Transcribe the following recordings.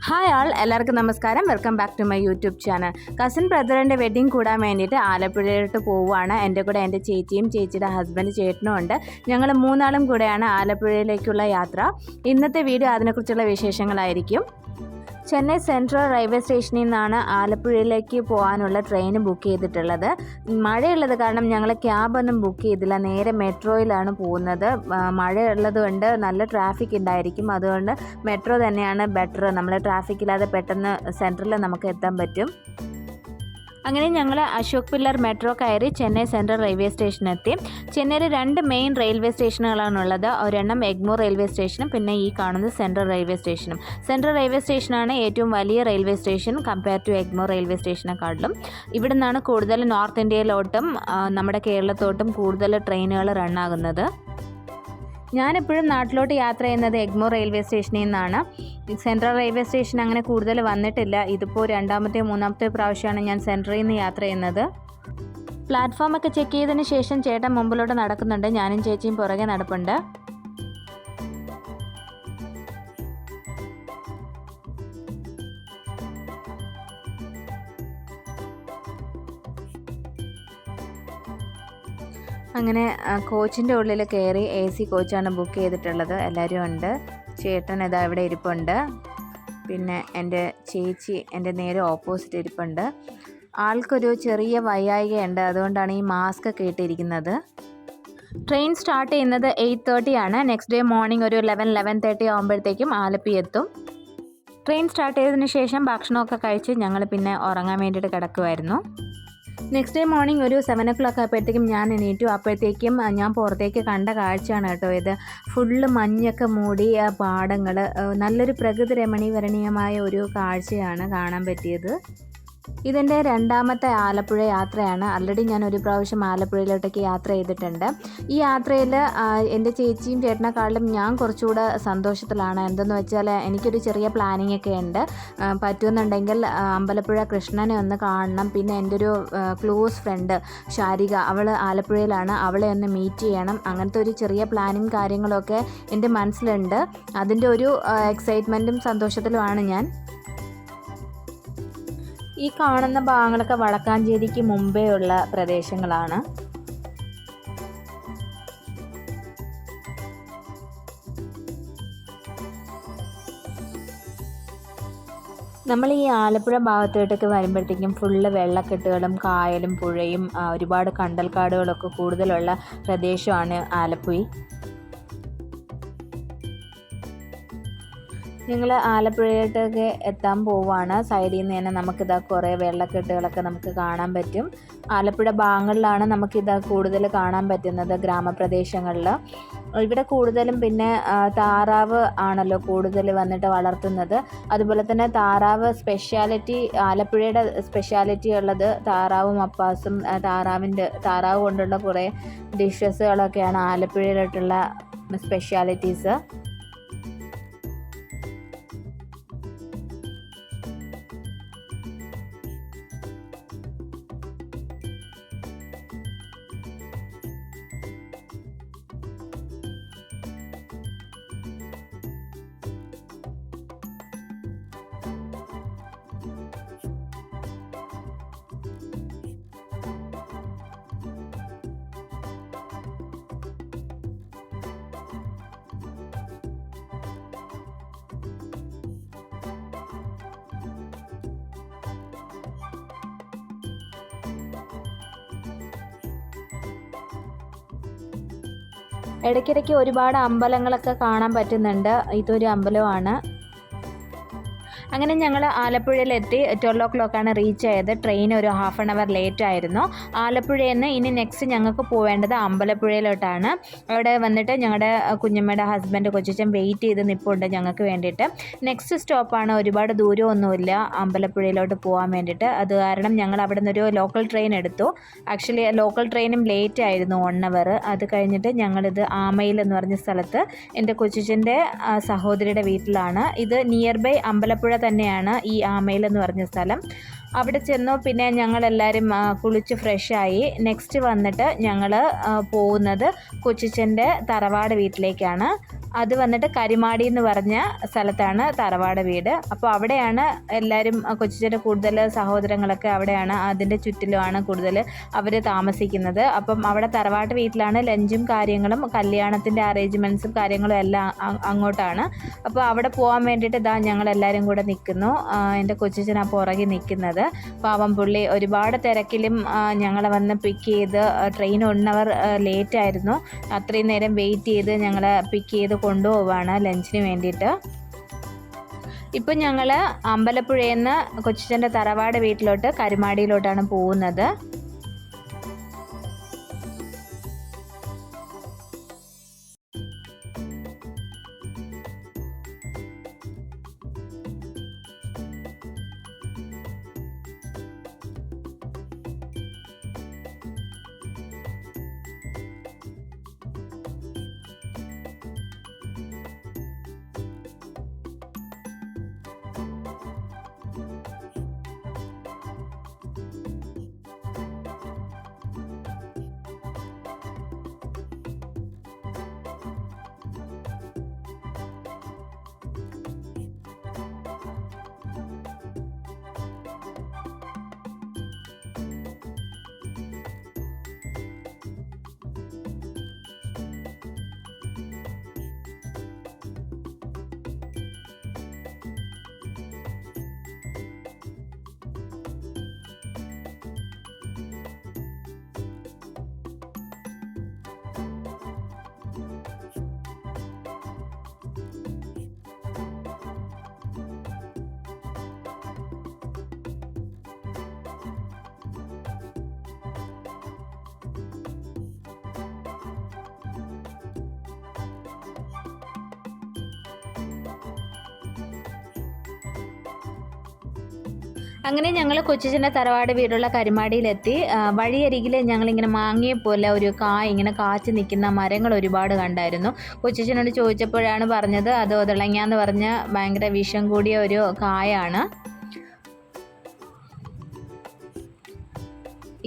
Hi all, എല്ലാവർക്കും നമസ്കാരം. Welcome back to my YouTube channel. Cousin ബ്രദറിൻ്റെ വെഡ്ഡിങ് കൂടാൻ വേണ്ടിയിട്ട് ആലപ്പുഴയിലോട്ട് പോവുകയാണ്. എൻ്റെ കൂടെ എൻ്റെ ചേച്ചിയും ചേച്ചിയുടെ ഹസ്ബൻഡ് ചേട്ടനും ഉണ്ട്. ഞങ്ങൾ മൂന്നാളും കൂടെയാണ് ആലപ്പുഴയിലേക്കുള്ള യാത്ര. ഇന്നത്തെ വീഡിയോ അതിനെക്കുറിച്ചുള്ള വിശേഷങ്ങളായിരിക്കും. ചെന്നൈ സെൻട്രൽ റെയിൽവേ സ്റ്റേഷനിൽ നിന്നാണ് ആലപ്പുഴയിലേക്ക് പോകാനുള്ള ട്രെയിൻ ബുക്ക് ചെയ്തിട്ടുള്ളത്. മഴയുള്ളത് കാരണം ഞങ്ങൾ ക്യാബൊന്നും ബുക്ക് ചെയ്തില്ല, നേരെ മെട്രോയിലാണ് പോകുന്നത്. മഴയുള്ളത് കൊണ്ട് നല്ല ട്രാഫിക് ഉണ്ടായിരിക്കും, അതുകൊണ്ട് മെട്രോ തന്നെയാണ് ബെറ്റർ. നമ്മൾ ട്രാഫിക് ഇല്ലാതെ പെട്ടെന്ന് സെൻട്രലിൽ നമുക്ക് എത്താൻ പറ്റും. അങ്ങനെ ഞങ്ങൾ അശോക് പില്ലർ മെട്രോ കയറി ചെന്നൈ സെൻട്രൽ റെയിൽവേ സ്റ്റേഷനെത്തി. ചെന്നൈയിൽ 2 മെയിൻ റെയിൽവേ സ്റ്റേഷനുകളാണുള്ളത്. ഒരെണ്ണം എഗ്മോർ റെയിൽവേ സ്റ്റേഷനും പിന്നെ ഈ കാണുന്നത് സെൻട്രൽ റെയിൽവേ സ്റ്റേഷനും. സെൻട്രൽ റെയിൽവേ സ്റ്റേഷനാണ് ഏറ്റവും വലിയ railway station compare to Egmore railway സ്റ്റേഷനെക്കാട്ടിലും. ഇവിടെ നിന്നാണ് കൂടുതൽ നോർത്ത് ഇന്ത്യയിലോട്ടും നമ്മുടെ കേരളത്തോട്ടും കൂടുതൽ ട്രെയിനുകൾ റണ്ണാകുന്നത്. ഞാനെപ്പോഴും നാട്ടിലോട്ട് യാത്ര ചെയ്യുന്നത് എഗ്മോർ റെയിൽവേ സ്റ്റേഷനിൽ നിന്നാണ്. സെൻട്രൽ റെയിൽവേ സ്റ്റേഷൻ അങ്ങനെ കൂടുതൽ വന്നിട്ടില്ല. ഇതിപ്പോൾ 2ാമത്തെയോ 3ാമത്തെയോ പ്രാവശ്യമാണ് ഞാൻ സെൻട്രലിൽ നിന്ന് യാത്ര ചെയ്യുന്നത്. പ്ലാറ്റ്ഫോമൊക്കെ ചെക്ക് ചെയ്തതിന് ശേഷം ചേട്ടൻ മുമ്പിലോട്ട് നടക്കുന്നുണ്ട്, ഞാനും ചേച്ചിയും പുറകെ നടപ്പുണ്ട്. അങ്ങനെ കോച്ചിൻ്റെ ഉള്ളിൽ കയറി. AC കോച്ചാണ് ബുക്ക് ചെയ്തിട്ടുള്ളത്. എല്ലാവരും ഉണ്ട്. ചേട്ടൻ ഇതാ ഇവിടെ ഇരിപ്പുണ്ട്. പിന്നെ എൻ്റെ ചേച്ചി എൻ്റെ നേരെ ഓപ്പോസിറ്റ് ഇരിപ്പുണ്ട്. ആൾക്കൊരു ചെറിയ വയ്യായികയുണ്ട്, അതുകൊണ്ടാണ് ഈ മാസ്ക് ഒക്കെ ഇട്ടിരിക്കുന്നത്. ട്രെയിൻ സ്റ്റാർട്ട് ചെയ്യുന്നത് 8:30 ആണ്. നെക്സ്റ്റ് ഡേ മോർണിംഗ് ഒരു 11-11:30 ആകുമ്പോഴത്തേക്കും ആലപ്പി എത്തും. ട്രെയിൻ സ്റ്റാർട്ട് ചെയ്തതിന് ശേഷം ഭക്ഷണമൊക്കെ കഴിച്ച് ഞങ്ങൾ പിന്നെ ഉറങ്ങാൻ വേണ്ടിയിട്ട് കിടക്കുമായിരുന്നു. നെക്സ്റ്റ് ഡേ മോർണിംഗ് ഒരു 7 o'clock ആയപ്പോഴത്തേക്കും ഞാൻ എണീറ്റു. അപ്പോഴത്തേക്കും ഞാൻ പുറത്തേക്ക് കണ്ട കാഴ്ചയാണ് കേട്ടോ ഇത്. ഫുള്ള് മഞ്ഞൊക്കെ മൂടി പാടങ്ങൾ, നല്ലൊരു പ്രകൃതി രമണീയമായ ഒരു കാഴ്ചയാണ് കാണാൻ പറ്റിയത്. ഇതെൻ്റെ 2ാമത്തെ ആലപ്പുഴ യാത്രയാണ്. ആൾറെഡി ഞാൻ ഒരു പ്രാവശ്യം ആലപ്പുഴയിലോട്ടേക്ക് യാത്ര ചെയ്തിട്ടുണ്ട്. ഈ യാത്രയിൽ എൻ്റെ ചേച്ചിയും ചേട്ടനെക്കാളും ഞാൻ കുറച്ചുകൂടെ സന്തോഷത്തിലാണ്. എന്തെന്ന് വെച്ചാൽ എനിക്കൊരു ചെറിയ പ്ലാനിങ് ഒക്കെ ഉണ്ട്. പറ്റുമെന്നുണ്ടെങ്കിൽ അമ്പലപ്പുഴ കൃഷ്ണനെ ഒന്ന് കാണണം. പിന്നെ എൻ്റെ ഒരു ക്ലോസ് ഫ്രണ്ട് ശാരിക, അവൾ ആലപ്പുഴയിലാണ്, അവളെ ഒന്ന് മീറ്റ് ചെയ്യണം. അങ്ങനത്തെ ഒരു ചെറിയ പ്ലാനിങ് കാര്യങ്ങളൊക്കെ എൻ്റെ മനസ്സിലുണ്ട്. അതിൻ്റെ ഒരു എക്സൈറ്റ്മെൻറ്റും സന്തോഷത്തിലുമാണ് ഞാൻ. ഈ കാണുന്ന ഭാഗങ്ങളൊക്കെ വടക്കാഞ്ചേരിക്ക് മുമ്പേ ഉള്ള പ്രദേശങ്ങളാണ്. നമ്മൾ ഈ ആലപ്പുഴ ഭാഗത്തോട്ടൊക്കെ വരുമ്പോഴത്തേക്കും ഫുള്ള് വെള്ളക്കെട്ടുകളും കായലും പുഴയും ഒരുപാട് കണ്ടൽക്കാടുകളൊക്കെ കൂടുതലുള്ള പ്രദേശമാണ് ആലപ്പുഴ. ഞങ്ങൾ ആലപ്പുഴയിലോട്ടൊക്കെ എത്താൻ പോവുകയാണ്. സൈഡിൽ നിന്ന് തന്നെ നമുക്കിതാ കുറേ വെള്ളക്കെട്ടുകളൊക്കെ നമുക്ക് കാണാൻ പറ്റും. ആലപ്പുഴ ഭാഗങ്ങളിലാണ് നമുക്കിതാ കൂടുതൽ കാണാൻ പറ്റുന്നത്, ഗ്രാമപ്രദേശങ്ങളിൽ. ഇവിടെ കൂടുതലും പിന്നെ താറാവ് ആണല്ലോ കൂടുതൽ വന്നിട്ട് വളർത്തുന്നത്. അതുപോലെ തന്നെ താറാവ് സ്പെഷ്യാലിറ്റി, ആലപ്പുഴയുടെ സ്പെഷ്യാലിറ്റി ഉള്ളത് താറാവും മപ്പാസും താറാവ് കൊണ്ടുള്ള കുറേ ഡിഷസുകളൊക്കെയാണ് ആലപ്പുഴയിലോട്ടുള്ള സ്പെഷ്യാലിറ്റീസ്. ഇടയ്ക്കിടയ്ക്ക് ഒരുപാട് അമ്പലങ്ങളൊക്കെ കാണാൻ പറ്റുന്നുണ്ട്. ഇതൊരു അമ്പലമാണ്. അങ്ങനെ ഞങ്ങൾ ആലപ്പുഴയിലെത്തി. 12 o'clock റീച്ച് ആയത്. ട്രെയിൻ ഒരു 1/2 hour ലേറ്റ് ആയിരുന്നു. ആലപ്പുഴയിൽ നിന്ന് ഇനി നെക്സ്റ്റ് ഞങ്ങൾക്ക് പോവേണ്ടത് അമ്പലപ്പുഴയിലോട്ടാണ്. അവിടെ വന്നിട്ട് ഞങ്ങളുടെ കുഞ്ഞമ്മയുടെ ഹസ്ബൻഡ് കൊച്ചച്ചൻ വെയിറ്റ് ചെയ്ത് നിൽപ്പുണ്ട് ഞങ്ങൾക്ക് വേണ്ടിയിട്ട്. നെക്സ്റ്റ് സ്റ്റോപ്പാണ്, ഒരുപാട് ദൂരമൊന്നുമില്ല അമ്പലപ്പുഴയിലോട്ട് പോകാൻ വേണ്ടിയിട്ട്. അത് കാരണം ഞങ്ങൾ അവിടെ നിന്നൊരു ലോക്കൽ ട്രെയിൻ എടുത്തു. ആക്ച്വലി ലോക്കൽ ട്രെയിനും ലേറ്റ് ആയിരുന്നു 1 hour. അത് കഴിഞ്ഞിട്ട് ഞങ്ങളിത് ആമയിൽ എന്ന് പറഞ്ഞ സ്ഥലത്ത് എൻ്റെ കൊച്ചച്ചൻ്റെ സഹോദരിയുടെ വീട്ടിലാണ്. ഇത് നിയർ ബൈ അമ്പലപ്പുഴ തന്നെയാണ് ഈ ആമയിൽ എന്ന് പറഞ്ഞ സ്ഥലം. അവിടെ ചെന്നു. പിന്നെ ഞങ്ങളെല്ലാവരും കുളിച്ച് ഫ്രഷായി. നെക്സ്റ്റ് വന്നിട്ട് ഞങ്ങൾ പോകുന്നത് കൊച്ചച്ചൻ്റെ തറവാട് വീട്ടിലേക്കാണ്. അത് വന്നിട്ട് കരിമാടി എന്ന് പറഞ്ഞ സ്ഥലത്താണ് തറവാട് വീട്. അപ്പോൾ അവിടെയാണ് എല്ലാവരും കൊച്ചിച്ചൻ്റെ കൂടുതൽ സഹോദരങ്ങളൊക്കെ അവിടെയാണ്, അതിൻ്റെ ചുറ്റിലുമാണ് കൂടുതൽ അവർ താമസിക്കുന്നത്. അപ്പം അവിടെ തറവാട്ട് വീട്ടിലാണ് ലഞ്ചും കാര്യങ്ങളും കല്യാണത്തിൻ്റെ അറേഞ്ച്മെൻറ്റ്സും കാര്യങ്ങളും എല്ലാം അങ്ങോട്ടാണ്. അപ്പോൾ അവിടെ പോകാൻ വേണ്ടിയിട്ട് ഞങ്ങളെല്ലാവരും കൂടെ നിൽക്കുന്നു. എൻ്റെ കൊച്ചിച്ചൻ ആ പുറകെ നിൽക്കുന്നത്. പാവം പുള്ളി ഒരുപാട് തിരക്കിലും ഞങ്ങളെ വന്ന് പിക്ക് ചെയ്ത്, ട്രെയിൻ 1 hour ലേറ്റായിരുന്നു. അത്രയും നേരം വെയിറ്റ് ചെയ്ത് ഞങ്ങളെ പിക്ക് ചെയ്ത് കൊണ്ടുപോവാണ് ലഞ്ചിന് വേണ്ടിയിട്ട്. ഇപ്പം ഞങ്ങൾ അമ്പലപ്പുഴയിൽ നിന്ന് കൊച്ചിച്ചൻ്റെ തറവാട് വീട്ടിലോട്ട് കരുമാടിയിലോട്ടാണ് പോകുന്നത്. അങ്ങനെ ഞങ്ങൾ കൊച്ചിച്ചൻ്റെ തറവാട് വീടുള്ള കരുമാടിയിലെത്തി. വഴിയരികിൽ ഞങ്ങളിങ്ങനെ മാങ്ങയെ പോലെ ഒരു ഇങ്ങനെ കാച്ചു നിൽക്കുന്ന മരങ്ങൾ ഒരുപാട് കണ്ടായിരുന്നു. കൊച്ചിച്ചനോട് ചോദിച്ചപ്പോഴാണ് പറഞ്ഞത് അത് ഒതളങ്ങാന്ന് പറഞ്ഞ ഭയങ്കര വിഷം കൂടിയ ഒരു കായാണ്.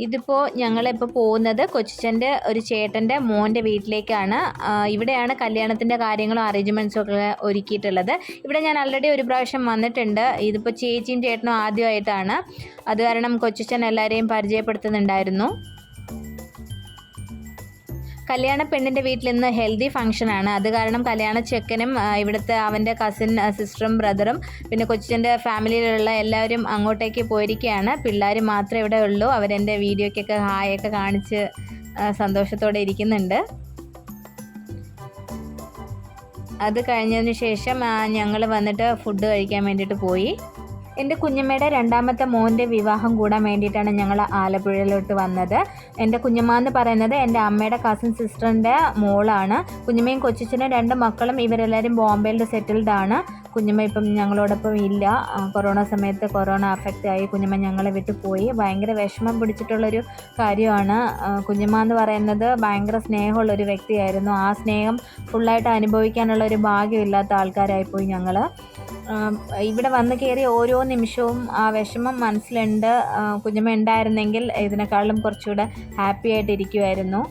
ഇതിപ്പോൾ ഞങ്ങളിപ്പോൾ പോകുന്നത് കൊച്ചിച്ചൻ്റെ ഒരു ചേട്ടൻ്റെ മോൻ്റെ വീട്ടിലേക്കാണ്. ഇവിടെയാണ് കല്യാണത്തിൻ്റെ കാര്യങ്ങളും അറേഞ്ച്മെൻറ്റ്സും ഒക്കെ ഒരുക്കിയിട്ടുള്ളത്. ഇവിടെ ഞാൻ ആൾറെഡി ഒരു പ്രാവശ്യം വന്നിട്ടുണ്ട്. ഇതിപ്പോൾ ചേച്ചിയും ചേട്ടനും ആദ്യമായിട്ടാണ്. അത് കാരണം കൊച്ചിച്ചൻ എല്ലാവരെയും പരിചയപ്പെടുത്തുന്നുണ്ടായിരുന്നു. കല്യാണ പെണ്ണിൻ്റെ വീട്ടിൽ നിന്ന് ഹെൽത്തി ഫംഗ്ഷനാണ്. അത് കാരണം കല്യാണ ചെക്കനും ഇവിടുത്തെ അവൻ്റെ കസിൻ സിസ്റ്ററും ബ്രദറും പിന്നെ കൊച്ചിൻ്റെ ഫാമിലിയിലുള്ള എല്ലാവരും അങ്ങോട്ടേക്ക് പോയിരിക്കുകയാണ്. പിള്ളേർ മാത്രമേ ഇവിടെ ഉള്ളൂ. അവരെൻ്റെ വീഡിയോയ്ക്കൊക്കെ ഹായൊക്കെ കാണിച്ച് സന്തോഷത്തോടെ ഇരിക്കുന്നുണ്ട്. അത് കഴിഞ്ഞതിന് ശേഷം ഞങ്ങൾ വന്നിട്ട് ഫുഡ് കഴിക്കാൻ വേണ്ടിയിട്ട് പോയി. എൻ്റെ കുഞ്ഞമ്മയുടെ രണ്ടാമത്തെ മോൻ്റെ വിവാഹം കൂടാൻ വേണ്ടിയിട്ടാണ് ഞങ്ങൾ ആലപ്പുഴയിലോട്ട് വന്നത്. എൻ്റെ കുഞ്ഞമ്മ എന്ന് പറയുന്നത് എൻ്റെ അമ്മയുടെ കസിൻ സിസ്റ്ററിൻ്റെ മോളാണ്. കുഞ്ഞമ്മയും കൊച്ചിച്ചനും 2 മക്കളും ഇവരെല്ലാവരും ബോംബെയിൽ സെറ്റിൽഡ് ആണ്. കുഞ്ഞമ്മ ഇപ്പം ഞങ്ങളോടൊപ്പം ഇല്ല. കൊറോണ സമയത്ത് കൊറോണ അഫക്റ്റ് ആയി കുഞ്ഞമ്മ ഞങ്ങളെ വിട്ട് പോയി. ഭയങ്കര വിഷമം പിടിച്ചിട്ടുള്ളൊരു കാര്യമാണ്. കുഞ്ഞമ്മ എന്ന് പറയുന്നത് ഭയങ്കര സ്നേഹമുള്ളൊരു വ്യക്തിയായിരുന്നു. ആ സ്നേഹം ഫുള്ളായിട്ട് അനുഭവിക്കാനുള്ളൊരു ഭാഗ്യമില്ലാത്ത ആൾക്കാരായിപ്പോയി ഞങ്ങൾ. ഇവിടെ വന്ന് കയറി ഓരോ നിമിഷവും ആ വിഷമം മനസ്സിലുണ്ട്. കുഞ്ഞമ്മ ഉണ്ടായിരുന്നെങ്കിൽ ഇതിനേക്കാളും കുറച്ചുകൂടെ ഹാപ്പി ആയിട്ടിരിക്കുമായിരുന്നു.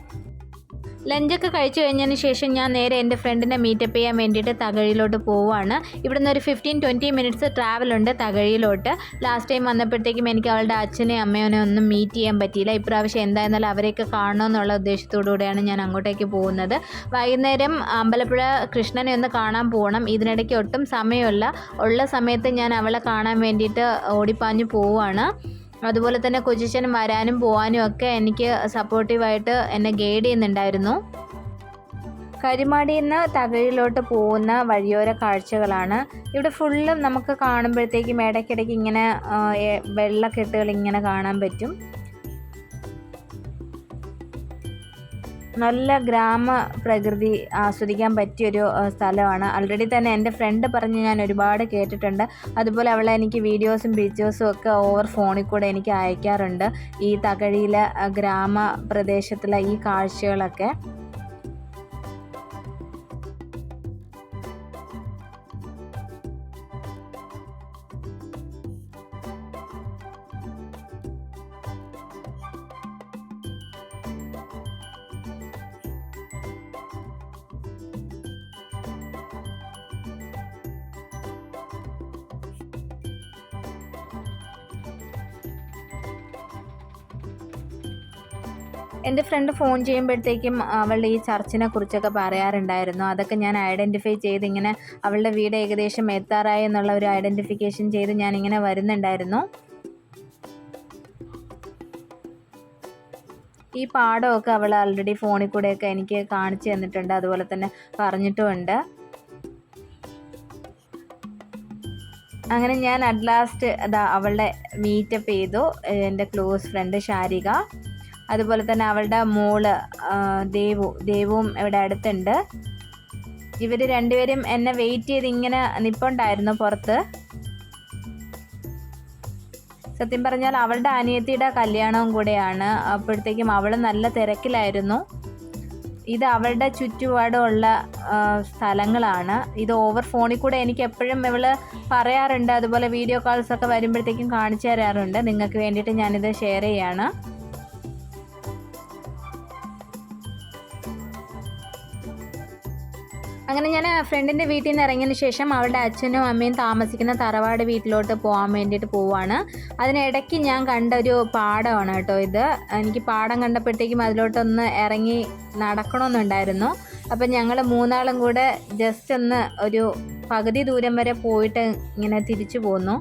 ലഞ്ചൊക്കെ കഴിച്ചു കഴിഞ്ഞതിന് ശേഷം ഞാൻ നേരെ എൻ്റെ ഫ്രണ്ടിനെ മീറ്റപ്പ് ചെയ്യാൻ വേണ്ടിയിട്ട് തകഴിയിലോട്ട് പോവുകയാണ്. ഇവിടുന്ന് ഒരു 15-20 മിനിറ്റ്സ് ട്രാവലുണ്ട് തകഴിയിലോട്ട്. ലാസ്റ്റ് ടൈം വന്നപ്പോഴത്തേക്കും എനിക്ക് അവളുടെ അച്ഛനെയും അമ്മേനെ ഒന്നും മീറ്റ് ചെയ്യാൻ പറ്റിയില്ല. ഇപ്രാവശ്യം എന്തായിരുന്നാലും അവരെയൊക്കെ കാണണമെന്നുള്ള ഉദ്ദേശത്തോടു കൂടിയാണ് ഞാൻ അങ്ങോട്ടേക്ക് പോകുന്നത്. വൈകുന്നേരം അമ്പലപ്പുഴ കൃഷ്ണനെ ഒന്ന് കാണാൻ പോകണം. ഇതിനിടയ്ക്ക് ഒട്ടും സമയമില്ല. ഉള്ള സമയത്ത് ഞാൻ അവളെ കാണാൻ വേണ്ടിയിട്ട് ഓടിപ്പാഞ്ഞു പോവുകയാണ്. അതുപോലെ തന്നെ കൊച്ചിച്ചനും വരാനും പോകാനും ഒക്കെ എനിക്ക് സപ്പോർട്ടീവായിട്ട് എന്നെ ഗൈഡ് ചെയ്യുന്നുണ്ടായിരുന്നു. കരിമാടിയിൽ നിന്ന് തകഴിയിലോട്ട് പോകുന്ന വഴിയോര കാഴ്ചകളാണ്. ഇവിടെ ഫുള്ളും നമുക്ക് കാണുമ്പോഴത്തേക്കും ഇടയ്ക്കിടയ്ക്ക് ഇങ്ങനെ വെള്ളക്കെട്ടുകൾ ഇങ്ങനെ കാണാൻ പറ്റും. നല്ല ഗ്രാമ പ്രകൃതി ആസ്വദിക്കാൻ പറ്റിയൊരു സ്ഥലമാണ്. ആൾറെഡി തന്നെ എൻ്റെ ഫ്രണ്ട് പറഞ്ഞ് ഞാൻ ഒരുപാട് കേട്ടിട്ടുണ്ട്. അതുപോലെ അവളെ എനിക്ക് വീഡിയോസും പിക്ചേഴ്സും ഒക്കെ ഓവർ ഫോണിൽ കൂടെ എനിക്ക് അയക്കാറുണ്ട്. ഈ തകഴിയിലെ ഗ്രാമപ്രദേശത്തിലെ ഈ കാഴ്ചകളൊക്കെ. എൻ്റെ ഫ്രണ്ട് ഫോൺ ചെയ്യുമ്പോഴത്തേക്കും അവളുടെ ഈ ചർച്ചിനെ കുറിച്ചൊക്കെ പറയാറുണ്ടായിരുന്നു. അതൊക്കെ ഞാൻ ഐഡൻറ്റിഫൈ ചെയ്ത് ഇങ്ങനെ അവളുടെ വീട് ഏകദേശം എത്താറായി എന്നുള്ള ഒരു ഐഡൻറ്റിഫിക്കേഷൻ ചെയ്ത് ഞാനിങ്ങനെ വരുന്നുണ്ടായിരുന്നു. ഈ പാടമൊക്കെ അവൾ ആൾറെഡി ഫോണിൽ കൂടെയൊക്കെ എനിക്ക് കാണിച്ചു തന്നിട്ടുണ്ട്, അതുപോലെ തന്നെ പറഞ്ഞിട്ടുമുണ്ട്. അങ്ങനെ ഞാൻ അറ്റ് ലാസ്റ്റ് അവളുടെ മീറ്റപ്പ് ചെയ്തു. എൻ്റെ ക്ലോസ് ഫ്രണ്ട് ശാരിക, അതുപോലെ തന്നെ അവളുടെ മോള് ദേവും ഇവിടെ അടുത്തുണ്ട്. ഇവർ രണ്ടുപേരും എന്നെ വെയിറ്റ് ചെയ്ത് ഇങ്ങനെ നിൽപ്പുണ്ടായിരുന്നു പുറത്ത്. സത്യം പറഞ്ഞാൽ അവളുടെ അനിയത്തിയുടെ കല്യാണവും കൂടെയാണ്. അപ്പോഴത്തേക്കും അവൾ നല്ല തിരക്കിലായിരുന്നു. ഇത് അവളുടെ ചുറ്റുപാടുമുള്ള സ്ഥലങ്ങളാണ്. ഇത് ഓവർ ഫോണിൽ കൂടെ എനിക്ക് എപ്പോഴും ഇവൾ പറയാറുണ്ട്, അതുപോലെ വീഡിയോ കോൾസൊക്കെ വരുമ്പോഴത്തേക്കും കാണിച്ചു തരാറുണ്ട്. നിങ്ങൾക്ക് വേണ്ടിയിട്ട് ഞാനിത് ഷെയർ ചെയ്യാണ്. അങ്ങനെ ഞാൻ ഫ്രണ്ടിൻ്റെ വീട്ടിൽ നിന്ന് ഇറങ്ങിയതിന് ശേഷം അവളുടെ അച്ഛനും അമ്മയും താമസിക്കുന്ന തറവാട് വീട്ടിലോട്ട് പോകാൻ വേണ്ടിയിട്ട് പോവുകയാണ്. അതിനിടയ്ക്ക് ഞാൻ കണ്ട ഒരു പാടമാണ് കേട്ടോ ഇത്. എനിക്ക് പാടം കണ്ടപ്പോഴത്തേക്കും അതിലോട്ടൊന്ന് ഇറങ്ങി നടക്കണമെന്നുണ്ടായിരുന്നു. അപ്പം ഞങ്ങൾ മൂന്നാളും കൂടെ ജസ്റ്റ് ഒന്ന് ഒരു പകുതി ദൂരം വരെ പോയിട്ട് ഇങ്ങനെ തിരിച്ചു പോന്നു.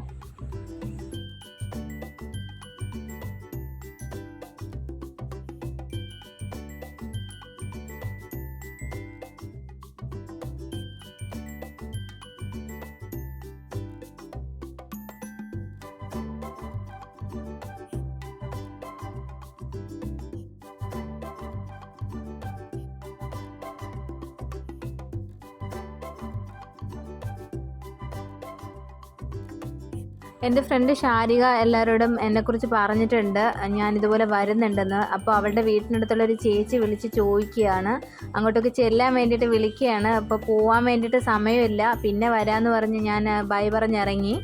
എൻ്റെ ഫ്രണ്ട് ശാരിക എല്ലാവരോടും എന്നെക്കുറിച്ച് പറഞ്ഞിട്ടുണ്ട് ഞാനിതുപോലെ വരുന്നുണ്ടെന്ന്. അപ്പോൾ അവളുടെ വീട്ടിനടുത്തുള്ളൊരു ചേച്ചി വിളിച്ച് ചോദിക്കുകയാണ്, അങ്ങോട്ടൊക്കെ ചെല്ലാൻ വേണ്ടിയിട്ട് വിളിക്കുകയാണ്. അപ്പോൾ പോകാൻ വേണ്ടിയിട്ട് സമയമില്ല, പിന്നെ വരാമെന്ന് പറഞ്ഞ് ഞാൻ ബൈ പറഞ്ഞിറങ്ങി.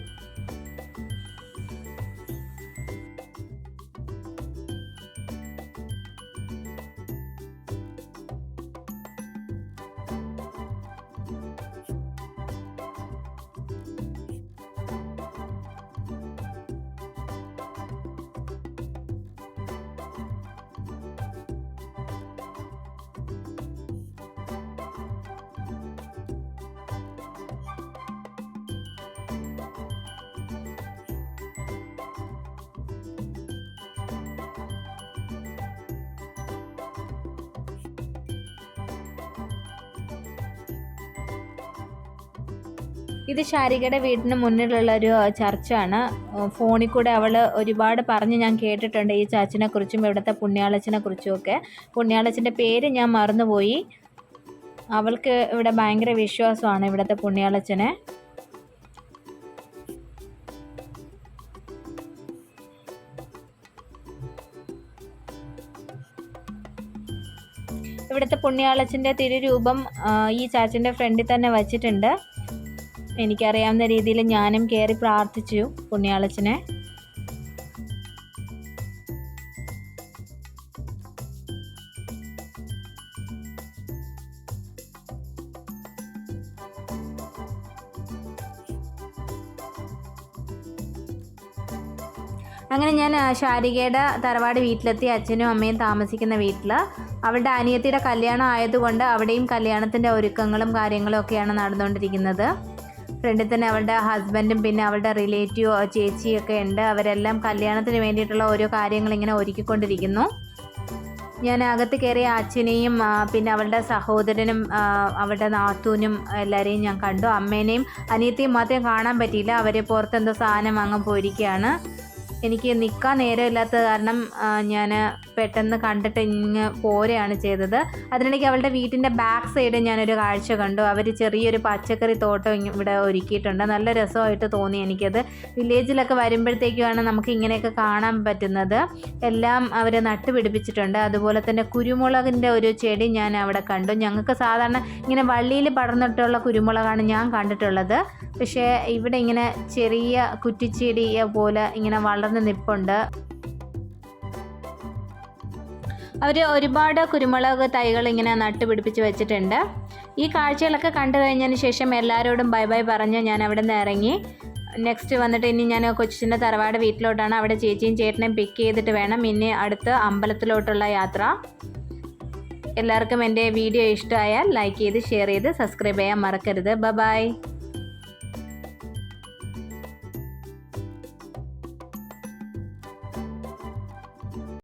ഇത് ശാരികയുടെ വീടിന് മുന്നിലുള്ളൊരു ചർച്ചാണ്. ഫോണിൽ കൂടെ അവൾ ഒരുപാട് പറഞ്ഞ് ഞാൻ കേട്ടിട്ടുണ്ട് ഈ ചർച്ചിനെക്കുറിച്ചും ഇവിടുത്തെ പുണ്യാളച്ചനെക്കുറിച്ചും ഒക്കെ. പുണ്യാളച്ചൻ്റെ പേര് ഞാൻ മറന്നുപോയി. അവൾക്ക് ഇവിടെ ഭയങ്കര വിശ്വാസമാണ് ഇവിടുത്തെ പുണ്യാളച്ചനെ. ഇവിടുത്തെ പുണ്യാളച്ചൻ്റെ തിരുരൂപം ഈ ചർച്ചിൻ്റെ ഫ്രണ്ടിൽ തന്നെ വച്ചിട്ടുണ്ട്. എനിക്കറിയാവുന്ന രീതിയിൽ ഞാനും കയറി പ്രാർത്ഥിച്ചു പുണ്യാളച്ചനെ. അങ്ങനെ ഞാൻ ശാരികയുടെ തറവാട് വീട്ടിലെത്തി. അച്ഛനും അമ്മയും താമസിക്കുന്ന വീട്ടിൽ. അവളുടെ അനിയത്തിയുടെ കല്യാണം ആയതുകൊണ്ട് അവിടെയും കല്യാണത്തിൻ്റെ ഒരുക്കങ്ങളും കാര്യങ്ങളും ഒക്കെയാണ് നടന്നുകൊണ്ടിരിക്കുന്നത്. ഫ്രണ്ടിൽ തന്നെ അവളുടെ ഹസ്ബൻഡും പിന്നെ അവളുടെ റിലേറ്റീവ് ചേച്ചിയൊക്കെ ഉണ്ട്. അവരെല്ലാം കല്യാണത്തിന് വേണ്ടിയിട്ടുള്ള ഓരോ കാര്യങ്ങൾ ഇങ്ങനെ ഒരുക്കിക്കൊണ്ടിരിക്കുന്നു. ഞാൻ അകത്ത് കയറിയ അച്ഛനെയും പിന്നെ അവളുടെ സഹോദരനും അവളുടെ നാത്തൂനും എല്ലാവരെയും ഞാൻ കണ്ടു. അമ്മേനെയും അനിയത്തിയും മാത്രം കാണാൻ പറ്റിയില്ല, അവർ പുറത്തെന്തോ സാധനം വാങ്ങാൻ പോയിരിക്കുകയാണ്. എനിക്ക് നിൽക്കാൻ നേരമില്ലാത്ത കാരണം ഞാൻ പെട്ടെന്ന് കണ്ടിട്ട് ഇങ്ങ് പോരുകയാണ് ചെയ്തത്. അതിനിടയ്ക്ക് അവളുടെ വീട്ടിൻ്റെ ബാക്ക് സൈഡ് ഞാനൊരു കാഴ്ച കണ്ടു. അവർ ചെറിയൊരു പച്ചക്കറി തോട്ടം ഇവിടെ ഒരുക്കിയിട്ടുണ്ട്. നല്ല രസമായിട്ട് തോന്നി എനിക്കത്. വില്ലേജിലൊക്കെ വരുമ്പോഴത്തേക്കുമാണ് നമുക്ക് ഇങ്ങനെയൊക്കെ കാണാൻ പറ്റുന്നത്. എല്ലാം അവർ നട്ടുപിടിപ്പിച്ചിട്ടുണ്ട്. അതുപോലെ തന്നെ കുരുമുളകിൻ്റെ ഒരു ചെടി ഞാൻ അവിടെ കണ്ടു. ഞങ്ങൾക്ക് സാധാരണ ഇങ്ങനെ വള്ളിയിൽ പടർന്നിട്ടുള്ള കുരുമുളകാണ് ഞാൻ കണ്ടിട്ടുള്ളത്. പക്ഷേ ഇവിടെ ഇങ്ങനെ ചെറിയ കുറ്റിച്ചെടിയെ പോലെ ഇങ്ങനെ വളർന്ന് നിൽപ്പുണ്ട്. അവർ ഒരുപാട് കുരുമുളക് തൈകൾ ഇങ്ങനെ നട്ടുപിടിപ്പിച്ച് വെച്ചിട്ടുണ്ട്. ഈ കാഴ്ചകളൊക്കെ കണ്ടു കഴിഞ്ഞതിന് ശേഷം എല്ലാവരോടും ബൈ ബൈ പറഞ്ഞ് ഞാൻ അവിടെ നിന്ന് ഇറങ്ങി. നെക്സ്റ്റ് വന്നിട്ട് ഇനി ഞാൻ കൊച്ചിൻ്റെ തറവാട് വീട്ടിലോട്ടാണ്. അവിടെ ചേച്ചിയും ചേട്ടനെയും പിക്ക് ചെയ്തിട്ട് വേണം ഇനി അടുത്ത് അമ്പലത്തിലോട്ടുള്ള യാത്ര. എല്ലാവർക്കും എൻ്റെ വീഡിയോ ഇഷ്ടമായാൽ ലൈക്ക് ചെയ്ത് ഷെയർ ചെയ്ത് സബ്സ്ക്രൈബ് ചെയ്യാൻ മറക്കരുത്. ബൈ.